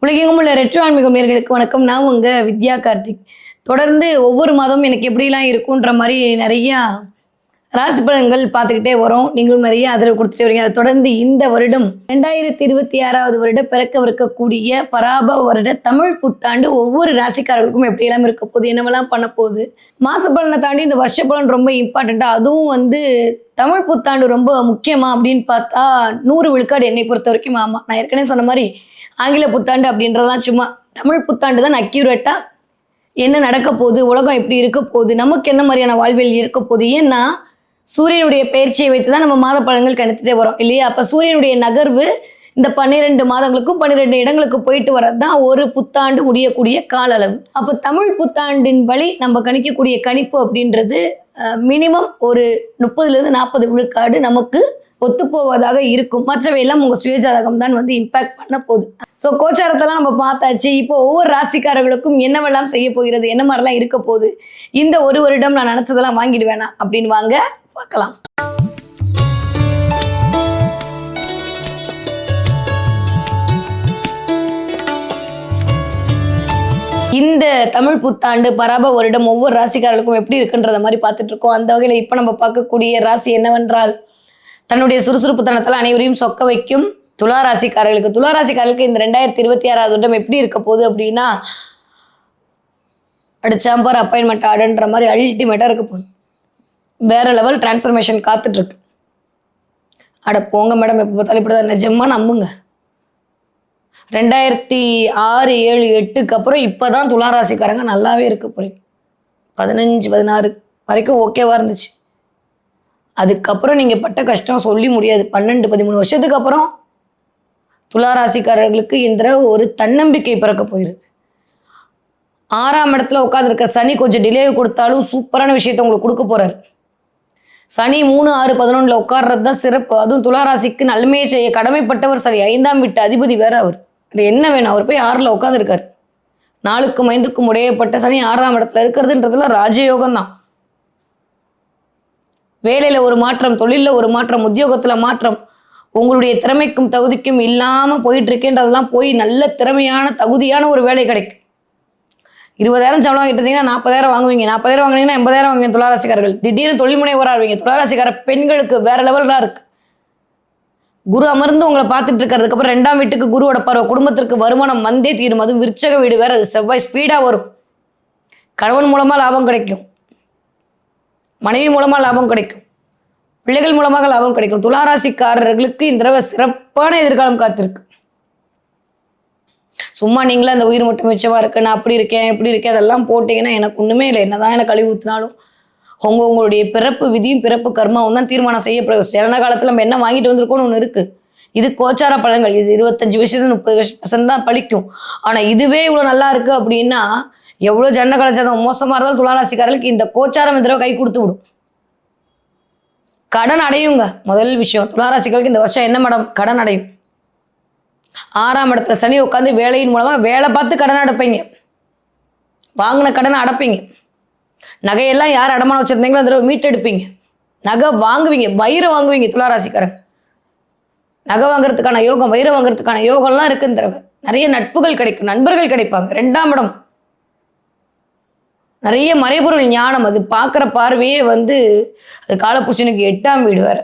உலகெங்கும் உள்ள ரெட்ரோ ஆன்மீகம் நேயர்களுக்கு வணக்கம். நான் உங்க வித்யா கார்த்திக். தொடர்ந்து ஒவ்வொரு மாதமும் எனக்கு எப்படிலாம் இருக்குன்ற மாதிரி நிறையா ராசி பலன்கள் பார்த்துக்கிட்டே வரோம். நீங்களும் நிறைய ஆதரவு கொடுத்துட்டு வரீங்க. அதை தொடர்ந்து இந்த வருடம் 2026வது வருடம் பிறக்கவிருக்கக்கூடிய பராப வருட தமிழ் புத்தாண்டு ஒவ்வொரு ராசிக்காரர்களுக்கும் எப்படியெல்லாம் இருக்க போகுது, என்னவெல்லாம் பண்ண போகுது, மாச பலனை தாண்டி இந்த வருஷ பலன் ரொம்ப இம்பார்ட்டண்ட்டாக, அதுவும் தமிழ் புத்தாண்டு ரொம்ப முக்கியமா அப்படின்னு பார்த்தா 100 விழுக்காடு என்னை பொறுத்த வரைக்கும் ஆமாம். நான் ஏற்கனவே சொன்ன மாதிரி ஆங்கில புத்தாண்டு அப்படின்றதெல்லாம் சும்மா, தமிழ் புத்தாண்டு தான் அக்யூரேட்டாக என்ன நடக்க போகுது, உலகம் எப்படி இருக்க போகுது, நமக்கு என்ன மாதிரியான வாழ்வியல் இருக்க போகுது. ஏன்னா சூரியனுடைய பயிற்சியை வைத்து தான் நம்ம மாத பலன்கள் கணித்துட்டே வரோம் இல்லையா? அப்போ சூரியனுடைய நகர்வு இந்த 12 மாதங்களுக்கும் 12 இடங்களுக்கு போயிட்டு வர்றது தான் ஒரு புத்தாண்டு முடியக்கூடிய கால அளவு. அப்போ தமிழ் புத்தாண்டின் வழி நம்ம கணிக்கக்கூடிய கணிப்பு அப்படின்றது மினிமம் ஒரு 30லேருந்து 40 விழுக்காடு நமக்கு ஒத்துப்போவதாக இருக்கும். மற்றவையெல்லாம் உங்கள் சுயஜாதகம் தான் இம்பேக்ட் பண்ண போகுது. ஸோ கோச்சாரத்தெல்லாம் நம்ம பார்த்தாச்சு. இப்போ ஒவ்வொரு ராசிக்காரர்களுக்கும் என்னவெல்லாம் செய்ய போகிறது, என்ன மாதிரிலாம் இருக்க போகுது, இந்த ஒரு வருடம் நான் நினச்சதெல்லாம் வாங்கிடுவேனா அப்படின்னு வாங்க பார்க்கலாம். இந்த தமிழ் புத்தாண்டு பராப வருடம் ஒவ்வொரு ராசிக்காரர்களுக்கும் எப்படி இருக்குன்றத மாதிரி பார்த்துட்டு இருக்கோம். அந்த வகையில் இப்போ நம்ம பார்க்கக்கூடிய ராசி என்னவென்றால், தன்னுடைய சுறுசுறுப்புத்தனத்தில் அனைவரையும் சொக்க வைக்கும் துளாராசிக்காரர்களுக்கு. துளாராசிக்காரர்களுக்கு இந்த 2026வது வருடம் எப்படி இருக்க போகுது அப்படின்னா, அடிச்சாம்பார் அப்பாயின்மெண்ட் ஆர்டர்ன்ற மாதிரி அல்டிமேட்டாக இருக்க போகுது. வேற லெவல் டிரான்ஸ்ஃபர்மேஷன் காத்துட்ருக்கு. அட போங்க மேடம், எப்போ பார்த்தாலும் இப்படி தான், நிஜமா நம்புங்க. 2006, 7, 8க்கு அப்புறம் இப்போ தான் துளாராசிக்காரங்க நல்லாவே இருக்க போறீங்க. 15, 16 வரைக்கும் ஓகேவா இருந்துச்சு. அதுக்கப்புறம் நீங்கள் பட்ட கஷ்டம் சொல்லி முடியாது. 12, 13 வருஷத்துக்கு அப்புறம் துளாராசிக்காரர்களுக்கு இந்த ஒரு தன்னம்பிக்கை பிறக்க போயிடுது. 6ஆம் இடத்துல உட்காந்துருக்க சனி கொஞ்சம் டிலே கொடுத்தாலும் சூப்பரான விஷயத்தை உங்களுக்கு கொடுக்க போறாரு. சனி 3, 6, 11 உட்கார்றது தான் சிறப்பு. அதுவும் துளாராசிக்கு நன்மையை செய்ய கடமைப்பட்டவர் சரி. 5ஆம் வீட்டு அதிபதி வேற அவர். அது என்ன வேணும், அவர் போய் 6ல் உட்காந்துருக்காரு. 4க்கும் 5க்கும் உடையப்பட்ட சனி 6ஆம் இடத்துல இருக்கிறதுன்றதுல ராஜயோகம் தான். வேலையில் ஒரு மாற்றம், தொழிலில் ஒரு மாற்றம், உத்தியோகத்தில் மாற்றம், உங்களுடைய திறமைக்கும் தகுதிக்கும் இல்லாமல் போயிட்டு இருக்கேன்றதெல்லாம் போய் நல்ல திறமையான தகுதியான ஒரு வேலை கிடைக்கும். 20,000 சம்பளம் வாங்கிட்டு இருந்தீங்கன்னா 40,000 வாங்குவீங்க. 40,000 வாங்கினீங்கன்னா 80,000 வாங்குவீங்க துளாராசிக்காரர்கள். திடீர்னு தொழில் முனைவராக இருவீங்க. துளாராசிக்கார பெண்களுக்கு வேற லெவல் தான் இருக்கு. குரு அமர்ந்து உங்களை பார்த்துட்டு இருக்கிறதுக்கு அப்புறம் 2ஆம் வீட்டுக்கு குருவோட பார்வை, குடும்பத்திற்கு வருமானம் வந்தே தீரும். அதுவும் விருச்சக வீடு வேற, அது செவ்வாய் ஸ்பீடாக வரும். கணவன் மூலமாக லாபம் கிடைக்கும், மனைவி மூலமாக லாபம் கிடைக்கும், பிள்ளைகள் மூலமாக லாபம் கிடைக்கும். துளாராசிக்காரர்களுக்கு இந்த தடவை சிறப்பான எதிர்காலம் காத்திருக்கு. சும்மா நீங்களே அந்த உயிர் மட்டும் மிச்சமா இருக்கு, நான் அப்படி இருக்கேன் இப்படி இருக்கேன் அதெல்லாம் போட்டிங்கன்னா எனக்கு ஒன்றுமே இல்லை. என்னதான் எனக்கு கழிவு ஊற்றினாலும் உங்களுடைய பிறப்பு விதியும் பிறப்பு கர்மாவும் தான் தீர்மானம் செய்யப்படுது. ஜனன காலத்தில் நம்ம என்ன வாங்கிட்டு வந்திருக்கோம்னு ஒன்று இருக்கு. இது கோச்சார பலன்கள். இது 25% 30% தான் பழிக்கும். ஆனால் இதுவே இவ்வளோ நல்லா இருக்கு அப்படின்னா, எவ்வளோ ஜன்ன கலாச்சாரம் மோசமாக இருந்தாலும் துளாராசிக்காரர்களுக்கு இந்த கோச்சாரம் இந்த தடவை கை கொடுத்து விடும். கடன் அடையுங்க. முதல் விஷயம், துளாராசிகளுக்கு இந்த வருஷம் என்ன மேடம், கடன் அடையும். 6ஆம் இடத்துல சனி உட்காந்து வேலையின் மூலமாக வேலை பார்த்து கடன் அடைப்பீங்க. வாங்கின கடனை அடைப்பீங்க. நகையெல்லாம் யார் அடமானம் வச்சுருந்தீங்களோ அந்த மீட்டெடுப்பீங்க. நகை வாங்குவீங்க, வைரம் வாங்குவீங்க. துளாராசிக்காரங்க நகை வாங்குறதுக்கான யோகம், வைரம் வாங்குறதுக்கான யோகம்லாம் இருக்குன்னு தடவை. நிறைய நட்புகள் கிடைக்கும், நண்பர்கள் கிடைப்பாங்க. 2ஆம் இடம் நிறைய மறைபொருள் ஞானம், அது பார்க்குற பார்வையே அது காலபுருஷனுக்கு 8ஆம் வீடு வேற.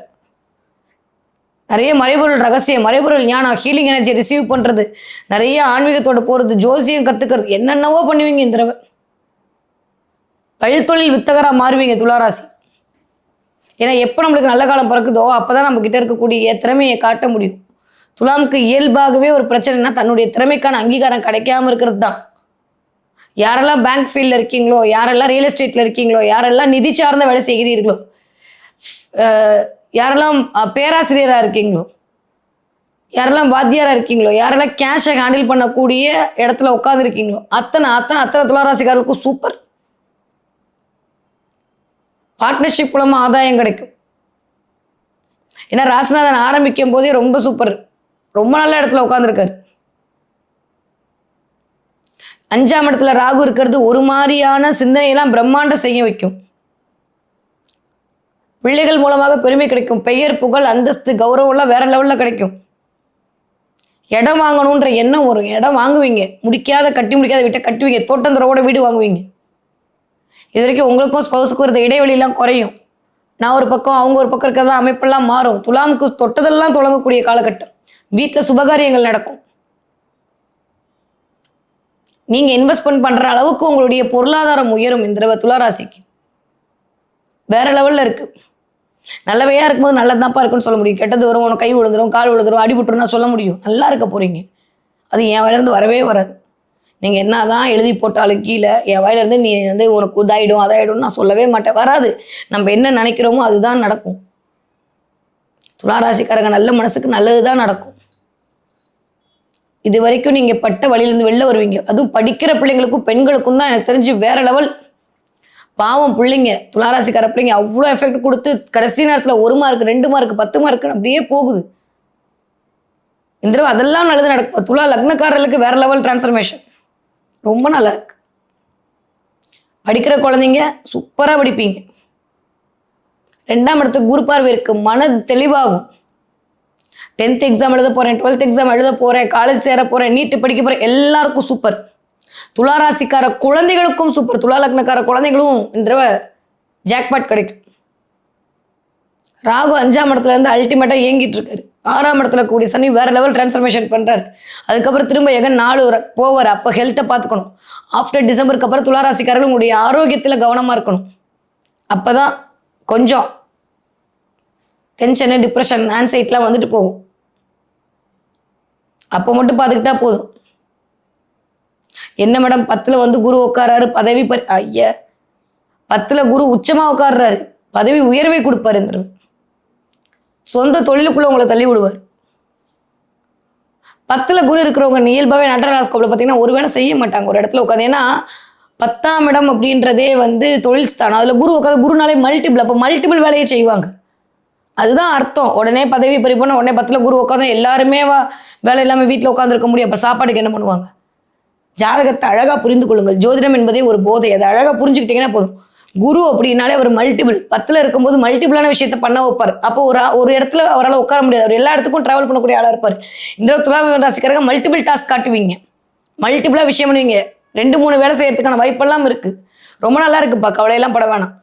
நிறைய மறைபொருள் ரகசியம், மறைபொருள் ஞானம், ஹீலிங் எனர்ஜி ரிசீவ் பண்ணுறது, நிறைய ஆன்மீகத்தோட போகிறது, ஜோசியம் கற்றுக்கிறது, என்னென்னவோ பண்ணுவீங்க இந்த தடவை. பழுத்தொழில் வித்தகராக மாறுவீங்க துளாராசி. ஏன்னா எப்போ நம்மளுக்கு நல்ல காலம் பிறக்குதோ அப்போ தான் நம்ம கிட்ட இருக்கக்கூடிய திறமையை காட்ட முடியும். துலாமுக்கு இயல்பாகவே ஒரு பிரச்சனைனா தன்னுடைய திறமைக்கான அங்கீகாரம் கிடைக்காம இருக்கிறது தான். யாரெல்லாம் பேங்க் ஃபீல்டில் இருக்கீங்களோ, யாரெல்லாம் ரியல் எஸ்டேட்டில் இருக்கீங்களோ, யாரெல்லாம் நிதி சார்ந்த வேலை செய்கிறீர்களோ, யாரெல்லாம் பேராசிரியராக இருக்கீங்களோ, யாரெல்லாம் வாத்தியாராக இருக்கீங்களோ, யாரெல்லாம் கேஷை ஹேண்டில் பண்ணக்கூடிய இடத்துல உட்காந்துருக்கீங்களோ, அத்தனை துளாராசிக்காரர்களுக்கும் சூப்பர். பார்ட்னர்ஷிப் மூலமாக ஆதாயம் கிடைக்கும். ஏன்னா ராசிநாதன் ஆரம்பிக்கும் போதே ரொம்ப சூப்பர், ரொம்ப நல்ல இடத்துல உட்காந்துருக்காரு. 5ஆம் இடத்துல ராகு இருக்கிறது ஒரு மாதிரியான சிந்தனையெல்லாம் பிரம்மாண்டம் செய்ய வைக்கும். பிள்ளைகள் மூலமாக பெருமை கிடைக்கும், பெயர் புகழ் அந்தஸ்து கௌரவம்லாம் வேற லெவலில் கிடைக்கும். இடம் வாங்கணுன்ற எண்ணம் வரும். இடம் வாங்குவீங்க, கட்டி முடிக்காத வீட்டை கட்டுவீங்க, தோட்டந்தரோட வீடு வாங்குவீங்க. இது வரைக்கும் உங்களுக்கும் ஸ்பௌஸுக்கும் இருந்த இடைவெளியெல்லாம் குறையும். நான் ஒரு பக்கம் அவங்க ஒரு பக்கம் இருக்கிறதா அமைப்பெல்லாம் மாறும். துலாமுக்கு தொட்டதெல்லாம் தொடங்கக்கூடிய காலகட்டம். வீட்டில் சுபகாரியங்கள் நடக்கும். நீங்க இன்வெஸ்ட்மெண்ட் பண்ற அளவுக்கு உங்களுடைய பொருளாதாரம் உயரும். இந்த தடவை துளாராசிக்கு வேற லெவல்ல இருக்கு. நல்லவையா இருக்கும்போது நல்லதான்ப்பா இருக்குன்னு சொல்ல முடியும். கெட்டது வரும், உனக்கு கை விழுந்துரும், கால் விழுந்துரும், அடிபட்டுருன்னா சொல்ல முடியும். நல்லா இருக்க போறீங்க. அது என் வாயிலிருந்து வரவே வராது. நீங்கள் என்னதான் எழுதி போட்டாலும் கீழே என் வாயிலிருந்து நீ உனக்கு இதாயிடும் அதாயிடும் நான் சொல்லவே மாட்டேன். வராது. நம்ம என்ன நினைக்கிறோமோ அதுதான் நடக்கும். துளாராசிக்காரங்க நல்ல மனசுக்கு நல்லது தான் நடக்கும். இது வரைக்கும் நீங்கள் பட்ட வழியிலேருந்து வெளில வருவீங்க. அதுவும் படிக்கிற பிள்ளைங்களுக்கும் பெண்களுக்கும் தான் எனக்கு தெரிஞ்சு வேற லெவல். பாவம் பிள்ளைங்க, துளாராசிக்கார பிள்ளைங்க அவ்வளோ எஃபெக்ட் கொடுத்து கடைசி நேரத்தில் 1 மார்க் 2 மார்க் 10 மார்க்குன்னு அப்படியே போகுது. இந்த தடவை அதெல்லாம் நல்லது நடக்கும். துலா லக்னக்காரர்களுக்கு வேற லெவல் டிரான்ஸ்ஃபர்மேஷன் ரொம்ப நல்லா இருக்கு. படிக்கிற குழந்தைங்க சூப்பராக படிப்பீங்க. 2ஆம் இடத்துக்கு குரு பார்வை இருக்கு. மனது தெளிவாகும். 10th எக்ஸாம் எழுத போறேன், 12th எக்ஸாம் எழுத போறேன், காலேஜ் சேர போறேன், நீட்டு படிக்க போறேன், எல்லாருக்கும் சூப்பர். துளாராசிக்கார குழந்தைகளுக்கும் சூப்பர். துலா லக்னக்கார குழந்தைகளும் இந்த தடவை ஜாக்பாட் கிடைக்கும். ராகு 5ஆம் இடத்துல இருந்து அல்டிமேட்டா இயங்கிட்டு இருக்காரு. 6ஆம் இடத்துல கூடிய சனி வேற லெவல் டிரான்ஸ்ஃபர்மேஷன் பண்றாரு. அதுக்கப்புறம் திரும்ப எகன் 4 போவார். அப்போ ஹெல்த்தை பார்த்துக்கணும். ஆஃப்டர் டிசம்பருக்கு அப்புறம் துளாராசிக்காரர்கள் உங்களுடைய ஆரோக்கியத்தில் கவனமா இருக்கணும். அப்பதான் கொஞ்சம் டென்ஷனு, டிப்ரெஷன், ஆன்சைட்டிலாம் வந்துட்டு போகும். அப்போ மட்டும் பார்த்துக்கிட்டா போதும். என்ன மேடம் 10ல் குரு உட்காராரு, பதவி ஐயா 10ல் குரு உச்சமா உட்கார்றாரு, பதவி உயர்வை கொடுப்பாரு. இந்த சொந்த தொழிலுக்குள்ள உங்களை தள்ளி விடுவார். 10ல் குரு இருக்கிறவங்க இயல்பாகவே நட்டராஸ்கோப்பில் பார்த்தீங்கன்னா ஒரு வேலை செய்ய மாட்டாங்க ஒரு இடத்துல உட்காந்து. ஏன்னா 10ஆம் இடம் அப்படின்றதே தொழில் ஸ்தானம். அதில் குரு உட்காந்து, குருனாலே மல்டிபிள், அப்போ மல்டிபிள் வேலையை செய்வாங்க. அதுதான் அர்த்தம். உடனே பதவி பறிப்போனா உடனே 10ல் குரு உட்காந்து எல்லாருமே வேலை இல்லாமல் வீட்டில் உட்காந்துருக்க முடியும். அப்போ சாப்பாடுக்கு என்ன பண்ணுவாங்க? ஜாதகத்தை அழகாக புரிந்து கொள்ளுங்கள். ஜோதிடம் என்பதே ஒரு போதை. அதை அழகாக புரிஞ்சுக்கிட்டீங்கன்னா போதும். குரு அப்படின்னாலே அவர் மல்டிபிள். 10ல் இருக்கும்போது மல்டிபிளான விஷயத்த பண்ண வைப்பார். அப்போ ஒரு இடத்துல அவரால் உட்கார முடியாது. அவர் எல்லா இடத்துக்கும் டிராவல் பண்ணக்கூடிய ஆளாக இருப்பார். இந்த துலா ராசிக்காரங்க மல்டிபிள் டாஸ்க் காட்டுவீங்க, மல்டிபிளாக விஷயம் பண்ணுவீங்க. 2-3 வேலை செய்யறதுக்கான வாய்ப்பெல்லாம் இருக்கு. ரொம்ப நல்லா இருக்குப்பா, கவலையெல்லாம் பட வேணாம்.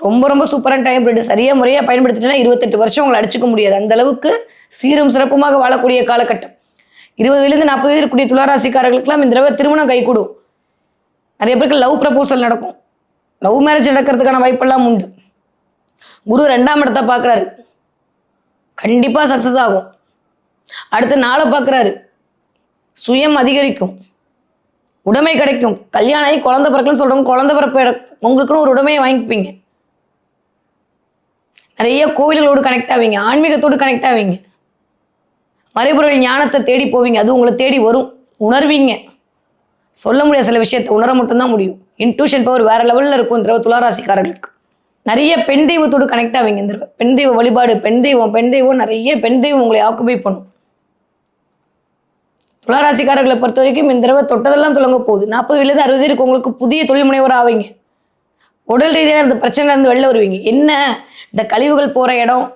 ரொம்ப ரொம்ப சூப்பரான டைம் பீரியட். சரியா முறையாக பயன்படுத்திட்டீங்கன்னா 28 வருஷம் உங்களை அடிச்சுக்க முடியாது. அந்த அளவுக்கு சீரும் சிறப்புமாக வாழக்கூடிய காலகட்டம். 20 வயதுலேருந்து 40 வயது இருக்கக்கூடிய துளாராசிக்காரர்களுக்கெல்லாம் இந்த தடவை திருமணம் கைகூடும். நிறைய பேருக்கு லவ் ப்ரப்போசல் நடக்கும். லவ் மேரேஜ் நடக்கிறதுக்கான வாய்ப்பெல்லாம் உண்டு. குரு 2ஆம் இடத்தை பார்க்குறாரு, கண்டிப்பாக சக்ஸஸ் ஆகும். அடுத்து 4 பார்க்குறாரு, சுயம் அதிகரிக்கும், உடைமை கிடைக்கும். கல்யாணம் ஆகி குழந்தை பிறக்குன்னு சொல்கிறவங்க குழந்தை பிறப்பு உங்களுக்குன்னு ஒரு உடைமையை வாங்கிப்பீங்க. நிறைய கோவில்களோடு கனெக்ட் ஆவீங்க, ஆன்மீகத்தோடு கனெக்ட் ஆவீங்க, மறைபொருள் ஞானத்தை தேடி போவீங்க. அது உங்களை தேடி வரும், உணர்வீங்க. சொல்ல முடியாத சில விஷயத்தை உணர மட்டும்தான் முடியும். இன்ட்யூஷன் பவர் வேற லெவலில் இருக்கும் இந்த துளாராசிக்காரர்களுக்கு. நிறைய பெண் தெய்வத்தோடு கனெக்ட் ஆவீங்க இந்த பெண் தெய்வ வழிபாடு, பெண் தெய்வம் நிறைய பெண் தெய்வம் உங்களை ஆக்குபை பண்ணும். துளாராசிக்காரர்களை பொறுத்த வரைக்கும் இந்த தடவை தொட்டதெல்லாம் தொடங்க போகுது. 40 வயதுலேருந்து 60 வயதுக்கு உங்களுக்கு புதிய தொழில் முனைவர் ஆவீங்க. உடல் ரீதியான இந்த பிரச்சனை இருந்து வெளில வருவீங்க. என்ன இந்த கழிவுகள் போகிற இடம்,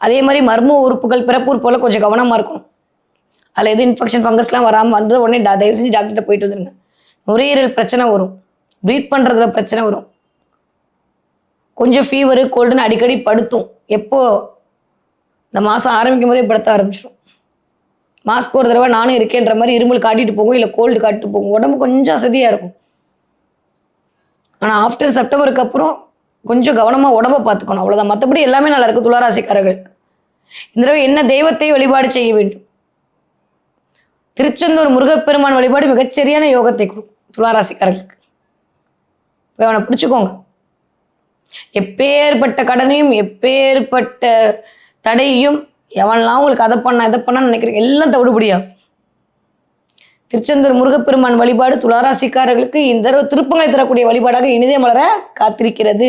அதே மாதிரி மர்ம உறுப்புகள் பிறப்பூர் போல் கொஞ்சம் கவனமாக இருக்கணும். அதில் எதுவும் இன்ஃபெக்ஷன் ஃபங்கஸ்லாம் வராமல் வந்தது உடனே தயவு செஞ்சு டாக்டர்கிட்ட போயிட்டு வந்துருங்க. நுரையீரல் பிரச்சனை வரும், ப்ரீத் பண்ணுறதுல பிரச்சனை வரும், கொஞ்சம் ஃபீவரு கோல்டுன்னு அடிக்கடி படுத்தும். எப்போ இந்த மாதம் ஆரம்பிக்கும் போதே படுத்த ஆரம்பிச்சிடும். மாஸ்க் ஒரு தடவை நானும் இருக்கேன்ற மாதிரி இருமல் காட்டிட்டு போகும், இல்லை கோல்டு காட்டிட்டு போகும். உடம்பு கொஞ்சம் அசதியாக இருக்கும். ஆனால் ஆஃப்டர் செப்டம்பருக்கு அப்புறம் கொஞ்சம் கவனமாக உடம்பை பார்த்துக்கணும், அவ்வளோதான். மற்றபடி எல்லாமே நல்லா இருக்குது துளாராசிக்காரர்களுக்கு. இந்த தடவை என்ன தெய்வத்தை வழிபாடு செய்ய வேண்டும்? திருச்செந்தூர் முருகப்பெருமான் வழிபாடு மிகச்சரியான யோகத்தை கொடுக்கும் துளாராசிக்காரர்களுக்கு. போய் அவனை பிடிச்சிக்கோங்க. எப்பேற்பட்ட கடனையும் எப்பேற்பட்ட தடையும் எவன்லாம் உங்களுக்கு அதை பண்ணான்னு நினைக்கிறீங்க எல்லாம் தவிடுபடியாகும். திருச்செந்தூர் முருகப்பெருமான் வழிபாடு துளாராசிக்காரர்களுக்கு இந்த தடவை திருப்பங்களை தரக்கூடிய வழிபாடாக இனிதே மலர காத்திருக்கிறது.